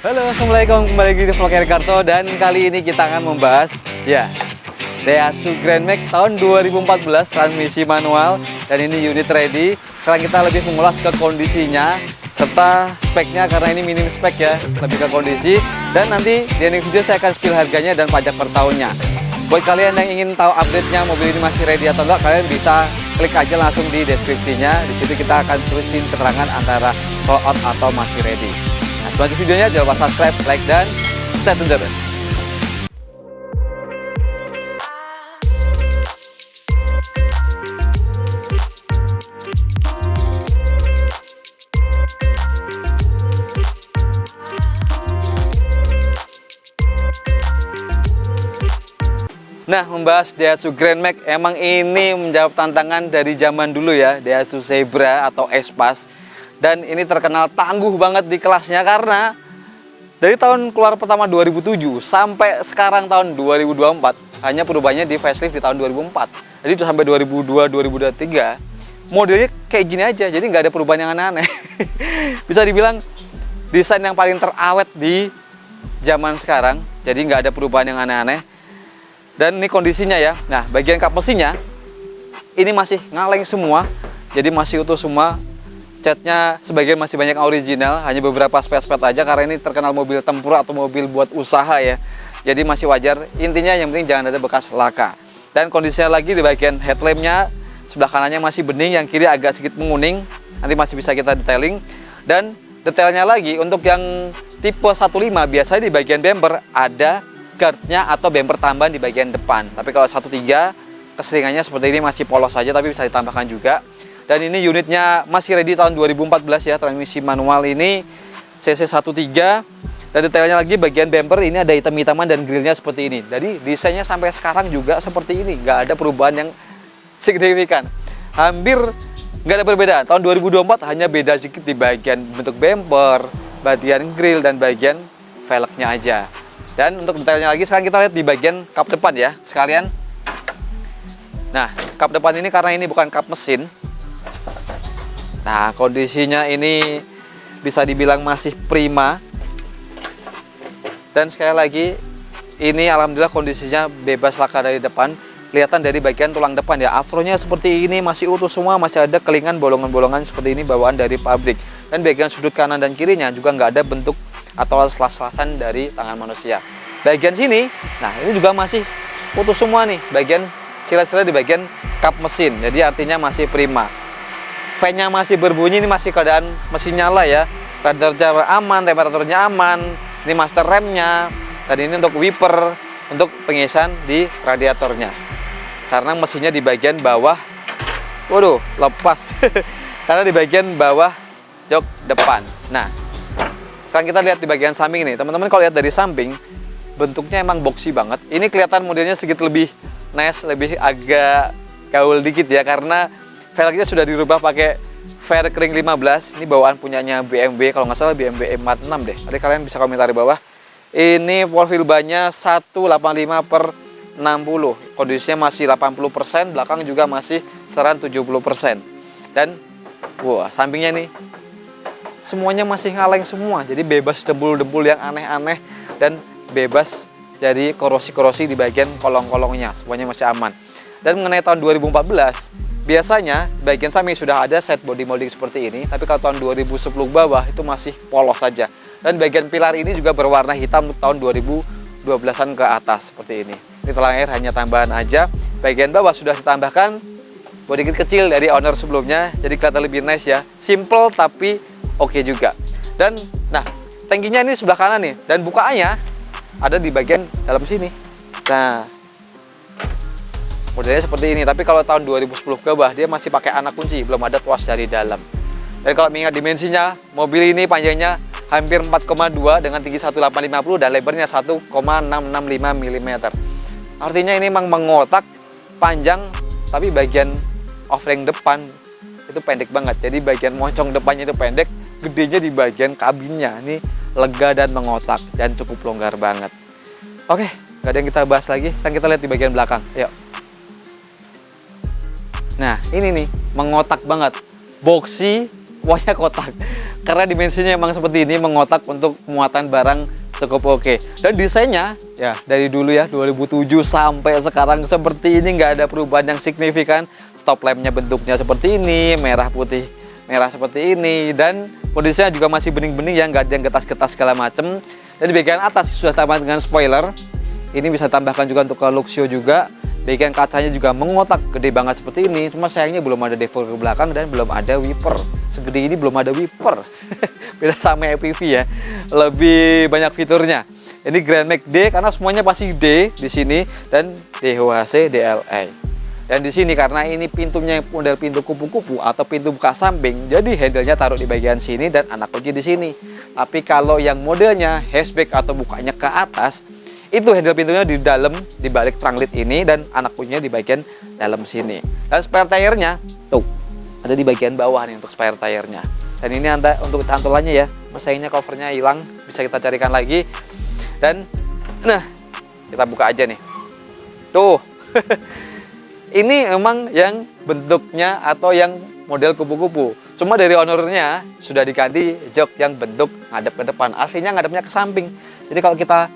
Halo, assalamualaikum, kembali lagi di vlog Ricardo. Dan kali ini kita akan membahas Daihatsu Grand Max tahun 2014, transmisi manual, dan ini unit ready. Sekarang kita lebih mengulas ke kondisinya serta speknya, karena ini minim spek ya, lebih ke kondisi. Dan nanti di ending video saya akan spill harganya dan pajak per tahunnya. Buat kalian yang ingin tahu update-nya mobil ini masih ready atau enggak, kalian bisa klik aja langsung di deskripsinya. Di situ kita akan tulisin keterangan antara sold out atau masih ready. Nah, sebelum lanjut videonya jangan lupa subscribe, like, dan stay tune terus. Nah, membahas Daihatsu Grand Max, emang ini menjawab tantangan dari zaman dulu ya, Daihatsu Zebra atau Espas. Dan ini terkenal tangguh banget di kelasnya karena dari tahun keluar pertama 2007 sampai sekarang tahun 2024, hanya perubahannya di facelift di tahun 2004. Jadi itu sampai 2002-2023 modelnya kayak gini aja, jadi nggak ada perubahan yang aneh-aneh. Bisa dibilang desain yang paling terawet di zaman sekarang, jadi nggak ada perubahan yang aneh-aneh. Dan ini kondisinya ya. Nah, bagian kap mesinnya ini masih ngaleng semua, jadi masih utuh semua. Catnya sebagian masih banyak original, hanya beberapa spare-spare aja karena ini terkenal mobil tempur atau mobil buat usaha ya. Jadi masih wajar. Intinya yang penting jangan ada bekas laka. Dan kondisinya lagi di bagian headlampnya, sebelah kanannya masih bening, yang kiri agak sedikit menguning. Nanti masih bisa kita detailing. Dan detailnya lagi untuk yang tipe 15 biasanya di bagian bumper ada guardnya atau bumper tambahan di bagian depan. Tapi kalau 13 keseringannya seperti ini masih polos saja, tapi bisa ditambahkan juga. Dan ini unitnya masih ready tahun 2014 ya, transmisi manual ini CC 13. Dan detailnya lagi bagian bumper ini ada hitam-hitaman dan grillnya seperti ini. Jadi desainnya sampai sekarang juga seperti ini, nggak ada perubahan yang signifikan. Hampir nggak ada perbedaan. Tahun 2024 hanya beda sedikit di bagian bentuk bumper, bagian grill, dan bagian velgnya aja. Dan untuk detailnya lagi sekarang kita lihat di bagian kap depan ya sekalian. Nah, kap depan ini karena ini bukan kap mesin. Nah, kondisinya ini bisa dibilang masih prima. Dan sekali lagi ini alhamdulillah kondisinya bebas laka dari depan. Kelihatan dari bagian tulang depan ya, afronya seperti ini masih utuh semua, masih ada kelingan bolongan-bolongan seperti ini bawaan dari pabrik. Dan bagian sudut kanan dan kirinya juga nggak ada bentuk atau selas-selasan dari tangan manusia. Bagian sini, nah ini juga masih utuh semua nih, bagian sila-sila di bagian kap mesin. Jadi artinya masih prima. Fan-nya masih berbunyi, ini masih keadaan mesin nyala ya. Radiatornya aman, temperaturnya aman. Ini master remnya. Dan ini untuk wiper, untuk pengisian di radiatornya. Karena mesinnya di bagian bawah, waduh, lepas. Karena di bagian bawah jok depan. Nah, sekarang kita lihat di bagian samping nih. Teman-teman kalau lihat dari samping, bentuknya emang boxy banget. Ini kelihatan modelnya sedikit lebih nice, lebih agak gaul dikit ya, karena velgnya sudah dirubah pakai Faircring 15. Ini bawaan punyanya BMW, kalau nggak salah BMW M46 deh. Nanti kalian bisa komentar di bawah. Ini profil bannya 185/60. Kondisinya masih 80%, belakang juga masih seran 70%. Dan wah, sampingnya nih semuanya masih ngaleng semua. Jadi bebas debu-debu yang aneh-aneh dan bebas dari korosi-korosi di bagian kolong-kolongnya. Semuanya masih aman. Dan mengenai tahun 2014, biasanya bagian samping sudah ada set body molding seperti ini, tapi kalau tahun 2010 bawah itu masih polos saja. Dan bagian pilar ini juga berwarna hitam untuk tahun 2012-an ke atas seperti ini. Ini telang air hanya tambahan aja. Bagian bawah sudah ditambahkan body kit kecil dari owner sebelumnya, jadi kelihatan lebih nice ya. Simple tapi oke juga. Dan nah, tangkinya ini sebelah kanan nih, dan bukaannya ada di bagian dalam sini. Nah, modelnya seperti ini, tapi kalau tahun 2010 ke bawah dia masih pakai anak kunci, belum ada tuas dari dalam. Dan kalau mengingat dimensinya, mobil ini panjangnya hampir 4,2 dengan tinggi 1850 dan lebarnya 1,665 mm. Artinya ini memang mengotak panjang, tapi bagian offering depan itu pendek banget. Jadi bagian moncong depannya itu pendek, gedenya di bagian kabinnya. Ini lega dan mengotak dan cukup longgar banget. Oke, nggak ada yang kita bahas lagi. Sekarang kita lihat di bagian belakang. Yuk. Nah, ini nih mengotak banget. Boxy, wajah kotak. karena dimensinya emang seperti ini, mengotak untuk muatan barang cukup oke. Dan desainnya ya dari dulu ya 2007 sampai sekarang seperti ini, nggak ada perubahan yang signifikan. Stop lampnya bentuknya seperti ini, merah putih merah seperti ini, dan kondisinya juga masih bening-bening ya, nggak ada yang getas-getas segala macem. Dan di bagian atas sudah tambah dengan spoiler. Ini bisa tambahkan juga untuk ke Luxio juga. Bagian kacanya juga mengotak gede banget seperti ini. Cuma sayangnya belum ada defog ke belakang dan belum ada wiper. Segede ini belum ada wiper. Beda sama EPV ya, lebih banyak fiturnya. Ini Grand Max D karena semuanya pasti D di sini, dan DHC DLA. Dan di sini karena ini pintunya model pintu kupu-kupu atau pintu buka samping, jadi handle-nya taruh di bagian sini dan anak kunci di sini. Tapi kalau yang modelnya hatchback atau bukanya ke atas, itu handle pintunya di dalam, di balik trunk lid ini, dan anak kuncinya di bagian dalam sini. Dan spare tire-nya tuh ada di bagian bawah nih untuk spare tire-nya. Dan ini untuk cantolannya ya, sayangnya covernya hilang, bisa kita carikan lagi. Dan nah, kita buka aja nih. Tuh. Ini emang yang bentuknya atau yang model kupu-kupu. Cuma dari ownernya sudah diganti jok yang bentuk ngadep ke depan. Aslinya ngadepnya ke samping. Jadi kalau kita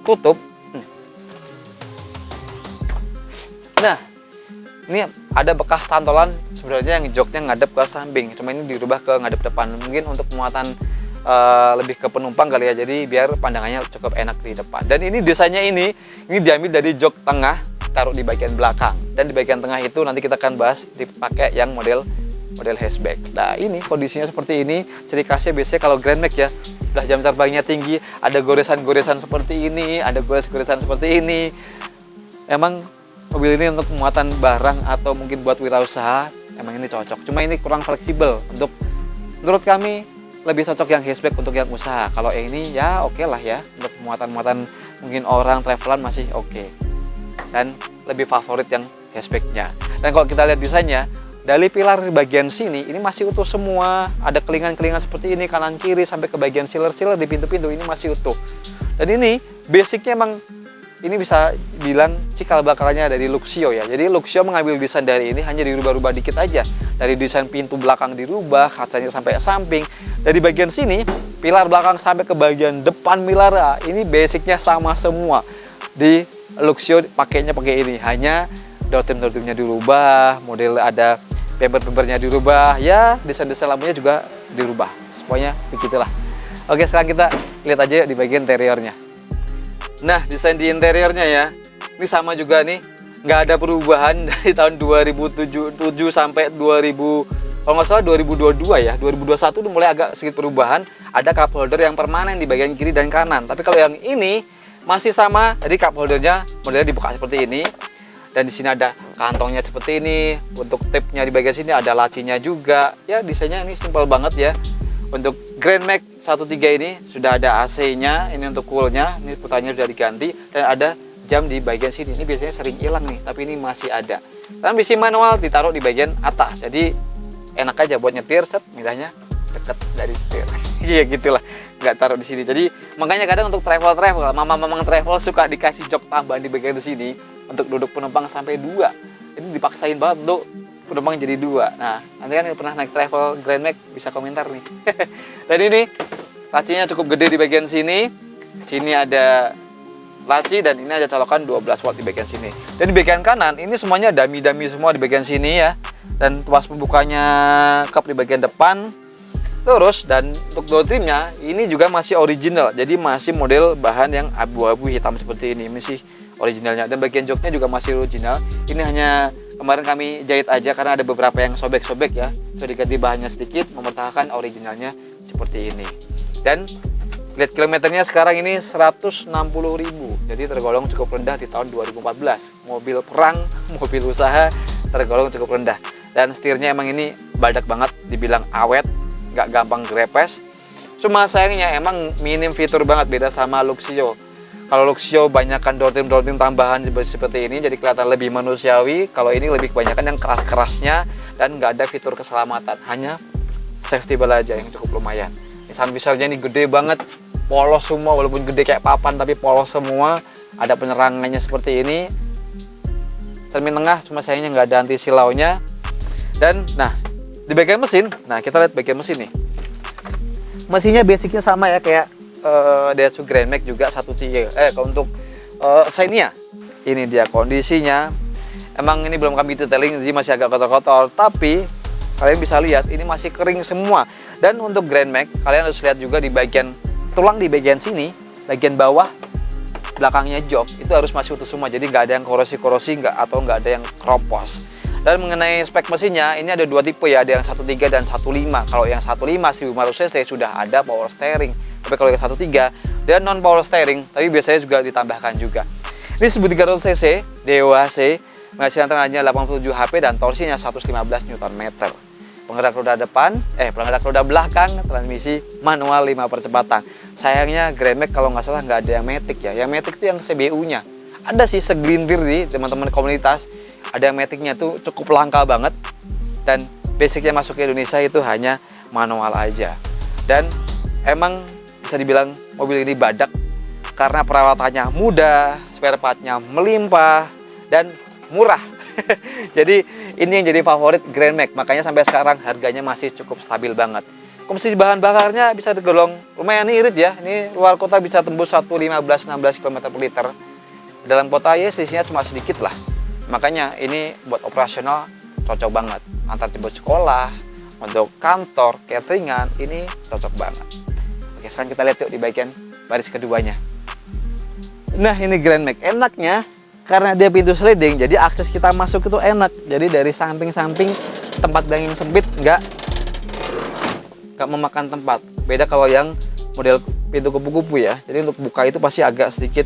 tutup, nah ini ada bekas cantolan sebenarnya yang joknya ngadep ke samping. Cuma ini dirubah ke ngadep depan. Mungkin untuk muatan lebih ke penumpang kali ya. Jadi biar pandangannya cukup enak di depan. Dan ini desainnya ini diambil dari jok tengah, taruh di bagian belakang, dan di bagian tengah itu nanti kita akan bahas dipakai yang model hatchback. Nah ini kondisinya seperti ini. Ciri khasnya biasanya kalau Grand Max ya, udah jam terbangnya tinggi, ada goresan-goresan seperti ini, ada goresan seperti ini. Emang mobil ini untuk muatan barang atau mungkin buat wirausaha, emang ini cocok. Cuma ini kurang fleksibel. Untuk menurut kami lebih cocok yang hatchback untuk yang usaha. Kalau ini ya oke lah ya, untuk muatan-muatan mungkin orang travelan masih oke. Dan lebih favorit yang hatchbacknya. Dan kalau kita lihat desainnya, dari pilar di bagian sini ini masih utuh semua. Ada kelingan-kelingan seperti ini kanan kiri sampai ke bagian sealer-sealer di pintu-pintu ini masih utuh. Dan ini basicnya emang ini bisa bilang cikal bakalnya dari Luxio ya. Jadi Luxio mengambil desain dari ini hanya dirubah-rubah dikit aja. Dari desain pintu belakang dirubah, kacanya sampai samping. Dari bagian sini, pilar belakang sampai ke bagian depan pilar, ini basicnya sama semua. Di Luxio pakainya pakai ini, hanya door trim-nya dirubah, model ada bumper-bumpernya dirubah, ya desain-desain lampunya juga dirubah. Semuanya begitulah. Oke, sekarang kita lihat aja di bagian interiornya. Nah, desain di interiornya ya, ini sama juga nih, nggak ada perubahan dari tahun 2007 sampai 2000, kalau nggak salah 2022 ya, 2021 udah mulai agak sedikit perubahan. Ada cup holder yang permanen di bagian kiri dan kanan. Tapi kalau yang ini masih sama, jadi cup holdernya modelnya dibuka seperti ini, dan di sini ada kantongnya seperti ini. Untuk tipnya di bagian sini ada lacinya juga. Ya desainnya ini simpel banget ya. Untuk Grand Max 13 ini sudah ada AC-nya, ini untuk coolnya, ini putanya sudah diganti, dan ada jam di bagian sini. Ini biasanya sering hilang nih, tapi ini masih ada. Transmisi manual ditaruh di bagian atas, jadi enak aja buat nyetir, midahnya deket dari setir. Iya gitulah, nggak taruh di sini. Jadi makanya kadang untuk travel mamang travel suka dikasih jok tambahan di bagian sini untuk duduk penumpang sampai 2. Ini dipaksain banget untuk penumpang jadi 2. Nah nanti kan yang pernah naik travel Grand Max bisa komentar nih. Dan ini lacinya cukup gede di bagian sini. Sini ada laci, dan ini ada colokan 12 watt di bagian sini. Dan di bagian kanan ini semuanya dummy semua di bagian sini ya. Dan tuas pembukanya cup di bagian depan. Terus, dan untuk door trimnya ini juga masih original, jadi masih model bahan yang abu-abu hitam seperti ini, masih originalnya. Dan bagian joknya juga masih original. Ini hanya kemarin kami jahit aja karena ada beberapa yang sobek-sobek ya, so diganti bahannya sedikit, mempertahankan originalnya seperti ini. Dan lihat kilometernya sekarang ini 160.000, jadi tergolong cukup rendah di tahun 2014. Mobil perang, mobil usaha tergolong cukup rendah. Dan setirnya emang ini badak banget, dibilang awet, nggak gampang grepes. Cuma sayangnya emang minim fitur banget, beda sama Luxio. Kalau Luxio banyakkan door trim tambahan seperti ini, jadi kelihatan lebih manusiawi. Kalau ini lebih kebanyakan yang keras-kerasnya dan nggak ada fitur keselamatan, hanya safety belt aja yang cukup lumayan. Sun visor-nya ini gede banget, polos semua, walaupun gede kayak papan tapi polos semua. Ada penerangannya seperti ini. Cermin tengah, cuma sayangnya nggak ada anti silaunya. Dan nah di bagian mesin, nah kita lihat bagian mesin nih. mesinnya basicnya sama ya kayak Daihatsu Grand Max juga 1.3. Kalau untuk Xenia ini dia kondisinya. Emang ini belum kami detailing, jadi masih agak kotor-kotor, tapi kalian bisa lihat ini masih kering semua. Dan untuk Grand Max kalian harus lihat juga di bagian tulang di bagian sini, bagian bawah belakangnya jok itu harus masih utuh semua, jadi nggak ada yang korosi-korosi atau nggak ada yang keropos. Dan mengenai spek mesinnya, ini ada dua tipe ya, ada yang 1.3 dan 1.5. Kalau yang 1.5 1500 cc sudah ada power steering. Tapi kalau yang 1.3 dia non power steering, tapi biasanya juga ditambahkan juga. Ini 1300 cc DOHC, menghasilkan tenaganya 87 HP dan torsinya 115 Nm. Penggerak roda depan, penggerak roda belakang, transmisi manual 5 percepatan. Sayangnya Grand Max kalau nggak salah nggak ada yang matic ya. Yang matic itu yang CBU-nya. Ada sih segelintir nih teman-teman komunitas. Ada yang maticnya tuh cukup langka banget, dan basicnya masuk ke Indonesia itu hanya manual aja. Dan emang bisa dibilang mobil ini badak karena perawatannya mudah, spare partnya melimpah dan murah. Jadi ini yang jadi favorit Grand Max, makanya sampai sekarang harganya masih cukup stabil banget. Komposisi bahan bakarnya bisa tergolong lumayan irit ya. Ini luar kota bisa tembus 115-16 km per liter. Dalam kota ya selisihnya cuma sedikit lah. Makanya ini buat operasional cocok banget. Antar jemput sekolah, untuk kantor, cateringan, ini cocok banget. Oke, sekarang kita lihat yuk di bagian baris keduanya. Nah, ini Grand Max. Enaknya karena dia pintu sliding, jadi akses kita masuk itu enak. Jadi dari samping-samping tempat yang sempit nggak memakan tempat. Beda kalau yang model pintu kupu-kupu ya. Jadi untuk buka itu pasti agak sedikit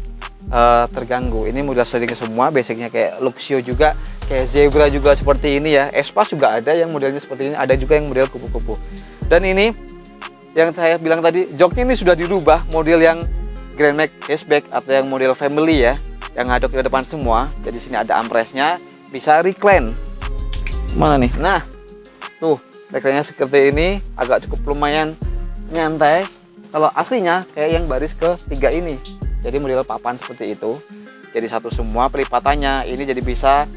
terganggu. Ini model sliding semua, basicnya kayak Luxio juga, kayak Zebra juga seperti ini ya. Espas juga ada yang modelnya seperti ini, ada juga yang model kupu-kupu. Dan ini yang saya bilang tadi, joknya ini sudah dirubah, model yang Grand Max Hatchback atau yang model family ya, yang ngaduk di depan semua. Jadi sini ada armrestnya, bisa recline. Mana nih? Nah, tuh recline-nya seperti ini, agak cukup lumayan nyantai. Kalau aslinya kayak yang baris ketiga ini. Jadi model papan seperti itu. Jadi satu semua pelipatannya. Ini jadi bisa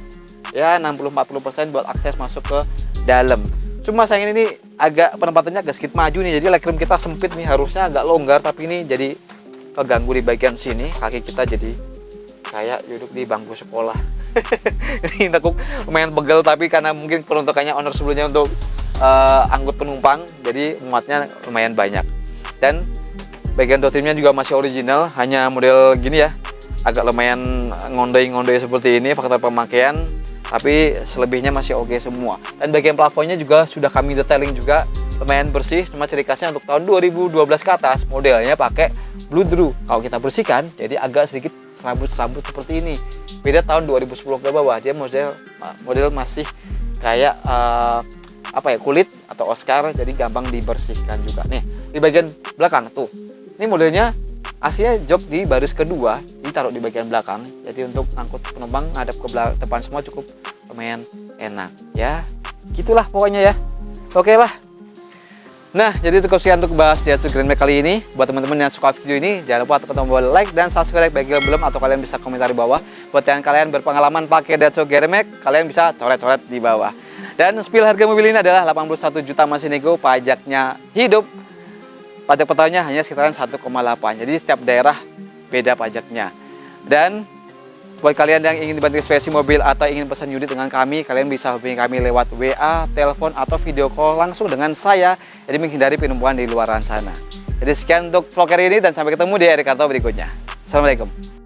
ya 60-40% buat akses masuk ke dalam. Cuma sayang ini agak penempatannya agak sedikit maju nih. Jadi legroom kita sempit nih, harusnya agak longgar, tapi ini jadi keganggu di bagian sini. Kaki kita jadi kayak duduk di bangku sekolah. Ini aku lumayan pegel, tapi karena mungkin peruntukannya owner sebelumnya untuk angkut penumpang, jadi muatnya lumayan banyak. Dan bagian door trimnya juga masih original, hanya model gini ya, agak lumayan ngondoi-ngondoi seperti ini faktor pemakaian, tapi selebihnya masih oke semua. Dan bagian plafonnya juga sudah kami detailing juga, lumayan bersih. Cuma ciri khasnya untuk tahun 2012 ke atas modelnya pakai bloodroof. Kalau kita bersihkan jadi agak sedikit serabut-serabut seperti ini. Beda tahun 2010 ke bawah, dia model masih kayak kulit atau Oscar, jadi gampang dibersihkan juga. Nih di bagian belakang tuh, ini modelnya aslinya jok di baris kedua, ditaruh di bagian belakang. Jadi untuk angkut penumpang ngadep ke depan semua cukup lumayan enak ya. Gitulah pokoknya ya. Oke lah. Nah, jadi cukup sekian untuk bahas Daihatsu Grand Max kali ini. Buat teman-teman yang suka video ini, jangan lupa tekan tombol like dan subscribe bagi yang belum, atau kalian bisa komentar di bawah. Buat yang kalian berpengalaman pakai Daihatsu Grand Max, kalian bisa coret-coret di bawah. Dan spill harga mobil ini adalah 81 juta masih nego, pajaknya hidup. Pajak pertahunnya hanya sekitaran 1,8. Jadi setiap daerah beda pajaknya. Dan buat kalian yang ingin dibantu spesifikasi mobil atau ingin pesan unit dengan kami, kalian bisa hubungi kami lewat WA, telepon, atau video call langsung dengan saya. Jadi menghindari penumpuan di luaran sana. Jadi sekian untuk vlog hari ini, dan sampai ketemu di hari kantor berikutnya. Assalamualaikum.